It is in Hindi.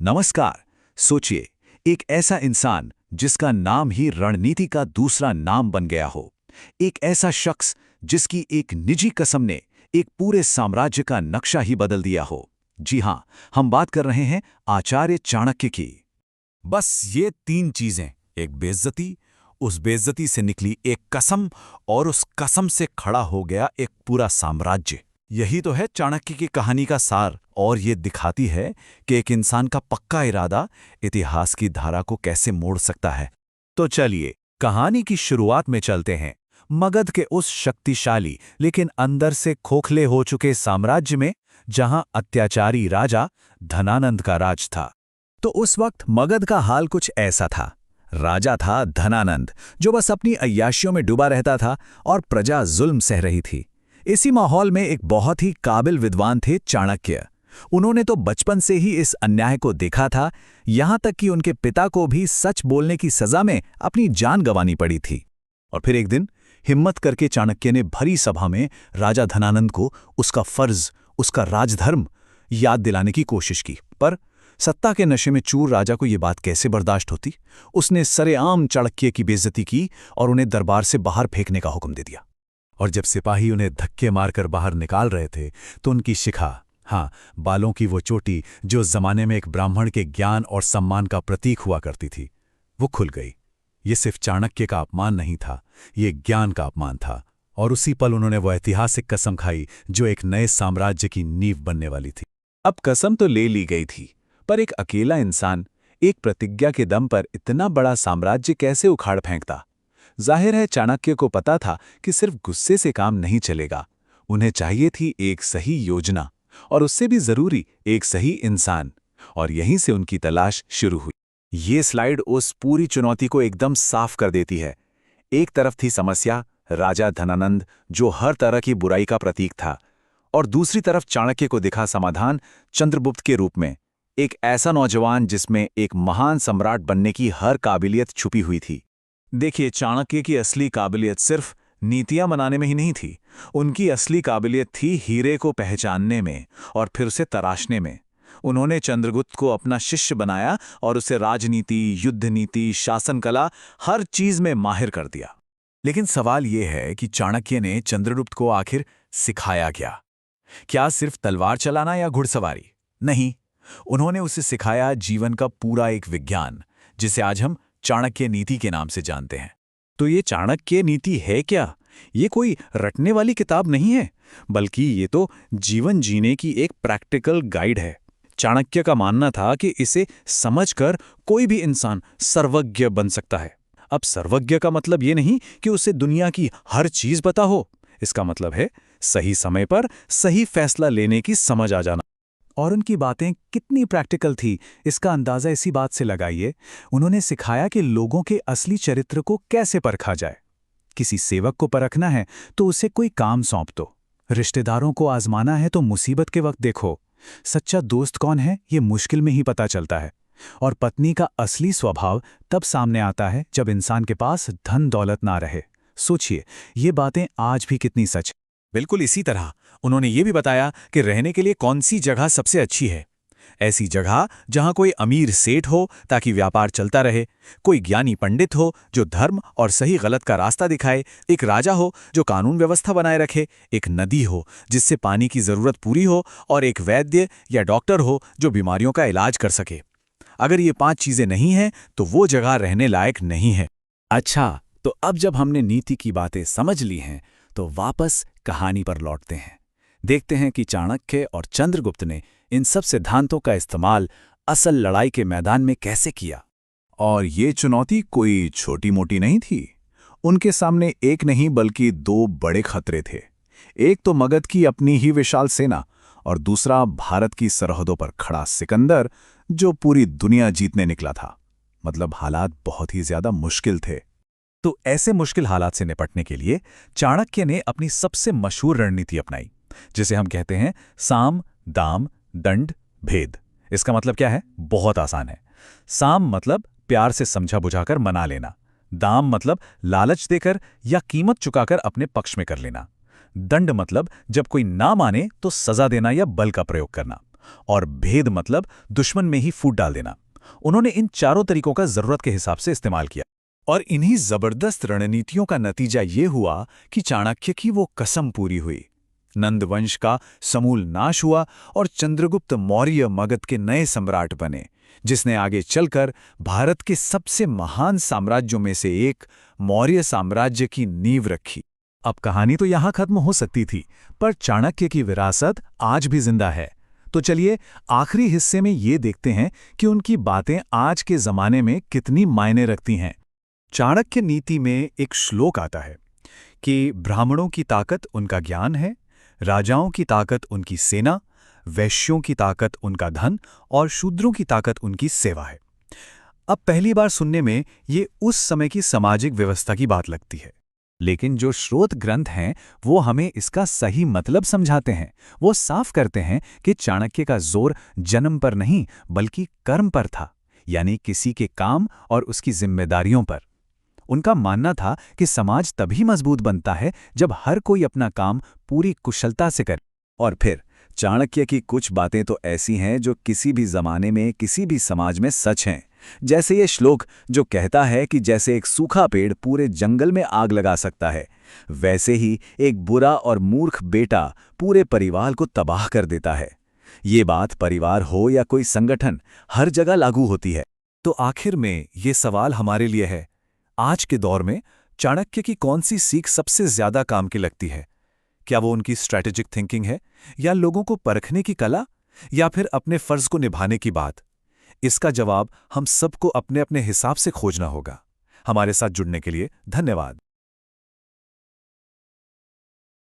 नमस्कार। सोचिए, एक ऐसा इंसान जिसका नाम ही रणनीति का दूसरा नाम बन गया हो। एक ऐसा शख्स जिसकी एक निजी कसम ने एक पूरे साम्राज्य का नक्शा ही बदल दिया हो। जी हां, हम बात कर रहे हैं आचार्य चाणक्य की। बस ये तीन चीजें, एक बेइज्जती, उस बेइज्जती से निकली एक कसम और उस कसम से खड़ा हो गया एक पूरा साम्राज्य। यही तो है चाणक्य की कहानी का सार, और ये दिखाती है कि एक इंसान का पक्का इरादा इतिहास की धारा को कैसे मोड़ सकता है। तो चलिए कहानी की शुरुआत में चलते हैं, मगध के उस शक्तिशाली लेकिन अंदर से खोखले हो चुके साम्राज्य में, जहां अत्याचारी राजा धनानंद का राज था। तो उस वक्त मगध का हाल कुछ ऐसा था। राजा था धनानंद, जो बस अपनी अय्याशियों में डूबा रहता था और प्रजा जुल्म सह रही थी। इसी माहौल में एक बहुत ही काबिल विद्वान थे चाणक्य। उन्होंने तो बचपन से ही इस अन्याय को देखा था, यहां तक कि उनके पिता को भी सच बोलने की सजा में अपनी जान गंवानी पड़ी थी। और फिर एक दिन हिम्मत करके चाणक्य ने भरी सभा में राजा धनानंद को उसका फर्ज, उसका राजधर्म याद दिलाने की कोशिश की। पर सत्ता के नशे में चूर राजा को यह बात कैसे बर्दाश्त होती। उसने सरेआम चाणक्य की बेइज्जती की और उन्हें दरबार से बाहर फेंकने का हुक्म दे दिया। और जब सिपाही उन्हें धक्के मारकर बाहर निकाल रहे थे, तो उनकी शिखा, हाँ, बालों की वो चोटी जो जमाने में एक ब्राह्मण के ज्ञान और सम्मान का प्रतीक हुआ करती थी, वो खुल गई। ये सिर्फ चाणक्य का अपमान नहीं था, ये ज्ञान का अपमान था। और उसी पल उन्होंने वो ऐतिहासिक कसम खाई जो एक नए साम्राज्य की नींव बनने वाली थी। अब कसम तो ले ली गई थी, पर एक अकेला इंसान एक प्रतिज्ञा के दम पर इतना बड़ा साम्राज्य कैसे उखाड़ फेंकता। जाहिर है चाणक्य को पता था कि सिर्फ गुस्से से काम नहीं चलेगा। उन्हें चाहिए थी एक सही योजना, और उससे भी जरूरी एक सही इंसान। और यहीं से उनकी तलाश शुरू हुई। ये स्लाइड उस पूरी चुनौती को एकदम साफ कर देती है। एक तरफ थी समस्या, राजा धनानंद, जो हर तरह की बुराई का प्रतीक था, और दूसरी तरफ चाणक्य को दिखा समाधान चंद्रगुप्त के रूप में, एक ऐसा नौजवान जिसमें एक महान सम्राट बनने की हर काबिलियत छुपी हुई थी। देखिए, चाणक्य की असली काबिलियत सिर्फ नीतियां बनाने में ही नहीं थी। उनकी असली काबिलियत थी हीरे को पहचानने में और फिर उसे तराशने में। उन्होंने चंद्रगुप्त को अपना शिष्य बनाया और उसे राजनीति, युद्ध नीति, शासन कला, हर चीज में माहिर कर दिया। लेकिन सवाल यह है कि चाणक्य ने चंद्रगुप्त को आखिर सिखाया क्या? क्या सिर्फ तलवार चलाना या घुड़सवारी? नहीं, उन्होंने उसे सिखाया जीवन का पूरा एक विज्ञान, जिसे आज हम चाणक्य नीति के नाम से जानते हैं। तो ये चाणक्य नीति है क्या? ये कोई रटने वाली किताब नहीं है, बल्कि ये तो जीवन जीने की एक प्रैक्टिकल गाइड है। चाणक्य का मानना था कि इसे समझकर कोई भी इंसान सर्वज्ञ बन सकता है। अब सर्वज्ञ का मतलब ये नहीं कि उसे दुनिया की हर चीज पता हो। इसका मतलब है सही समय पर सही फैसला लेने की समझ आ जाना। और उनकी बातें कितनी प्रैक्टिकल थी, इसका अंदाजा इसी बात से लगाइए। उन्होंने सिखाया कि लोगों के असली चरित्र को कैसे परखा जाए। किसी सेवक को परखना है तो उसे कोई काम सौंप दो। रिश्तेदारों को आजमाना है तो मुसीबत के वक्त देखो। सच्चा दोस्त कौन है ये मुश्किल में ही पता चलता है। और पत्नी का असली स्वभाव तब सामने आता है जब इंसान के पास धन दौलत ना रहे। सोचिए, ये बातें आज भी कितनी सच। बिल्कुल इसी तरह उन्होंने ये भी बताया कि रहने के लिए कौन सी जगह सबसे अच्छी है। ऐसी जगह जहां कोई अमीर सेठ हो ताकि व्यापार चलता रहे, कोई ज्ञानी पंडित हो जो धर्म और सही गलत का रास्ता दिखाए, एक राजा हो जो कानून व्यवस्था बनाए रखे, एक नदी हो जिससे पानी की जरूरत पूरी हो, और एक वैद्य या डॉक्टर हो जो बीमारियों का इलाज कर सके। अगर ये 5 चीजें नहीं हैं तो वो जगह रहने लायक नहीं है। अच्छा, तो अब जब हमने नीति की बातें समझ ली हैं, तो वापस कहानी पर लौटते हैं। देखते हैं कि चाणक्य और चंद्रगुप्त ने इन सब सिद्धांतों का इस्तेमाल असल लड़ाई के मैदान में कैसे किया। और ये चुनौती कोई छोटी मोटी नहीं थी। उनके सामने एक नहीं बल्कि 2 बड़े खतरे थे। एक तो मगध की अपनी ही विशाल सेना, और दूसरा भारत की सरहदों पर खड़ा सिकंदर, जो पूरी दुनिया जीतने निकला था। मतलब हालात बहुत ही ज्यादा मुश्किल थे। तो ऐसे मुश्किल हालात से निपटने के लिए चाणक्य ने अपनी सबसे मशहूर रणनीति अपनाई, जिसे हम कहते हैं साम, दाम, दंड, भेद। इसका मतलब क्या है? बहुत आसान है। साम मतलब प्यार से समझा बुझाकर मना लेना। दाम मतलब लालच देकर या कीमत चुकाकर अपने पक्ष में कर लेना। दंड मतलब जब कोई ना माने तो सजा देना या बल का प्रयोग करना। और भेद मतलब दुश्मन में ही फूट डाल देना। उन्होंने इन चारों तरीकों का जरूरत के हिसाब से इस्तेमाल किया और इन्हीं जबरदस्त रणनीतियों का नतीजा ये हुआ कि चाणक्य की वो कसम पूरी हुई। नंद वंश का समूल नाश हुआ और चंद्रगुप्त मौर्य मगध के नए सम्राट बने, जिसने आगे चलकर भारत के सबसे महान साम्राज्यों में से एक मौर्य साम्राज्य की नींव रखी। अब कहानी तो यहां खत्म हो सकती थी, पर चाणक्य की विरासत आज भी जिंदा है। तो चलिए आखिरी हिस्से में ये देखते हैं कि उनकी बातें आज के जमाने में कितनी मायने रखती हैं। चाणक्य नीति में एक श्लोक आता है कि ब्राह्मणों की ताकत उनका ज्ञान है, राजाओं की ताकत उनकी सेना, वैश्यों की ताकत उनका धन और शूद्रों की ताकत उनकी सेवा है। अब पहली बार सुनने में ये उस समय की सामाजिक व्यवस्था की बात लगती है, लेकिन जो स्रोत ग्रंथ हैं वो हमें इसका सही मतलब समझाते हैं। वो साफ करते हैं कि चाणक्य का जोर जन्म पर नहीं बल्कि कर्म पर था, यानी किसी के काम और उसकी जिम्मेदारियों पर। उनका मानना था कि समाज तभी मजबूत बनता है जब हर कोई अपना काम पूरी कुशलता से करे। और फिर चाणक्य की कुछ बातें तो ऐसी हैं जो किसी भी जमाने में किसी भी समाज में सच हैं। जैसे ये श्लोक जो कहता है कि जैसे एक सूखा पेड़ पूरे जंगल में आग लगा सकता है, वैसे ही एक बुरा और मूर्ख बेटा पूरे परिवार को तबाह कर देता है। ये बात परिवार हो या कोई संगठन, हर जगह लागू होती है। तो आखिर में ये सवाल हमारे लिए है, आज के दौर में चाणक्य की कौन सी सीख सबसे ज्यादा काम की लगती है? क्या वो उनकी स्ट्रैटेजिक थिंकिंग है, या लोगों को परखने की कला, या फिर अपने फर्ज को निभाने की बात? इसका जवाब हम सबको अपने अपने हिसाब से खोजना होगा। हमारे साथ जुड़ने के लिए धन्यवाद।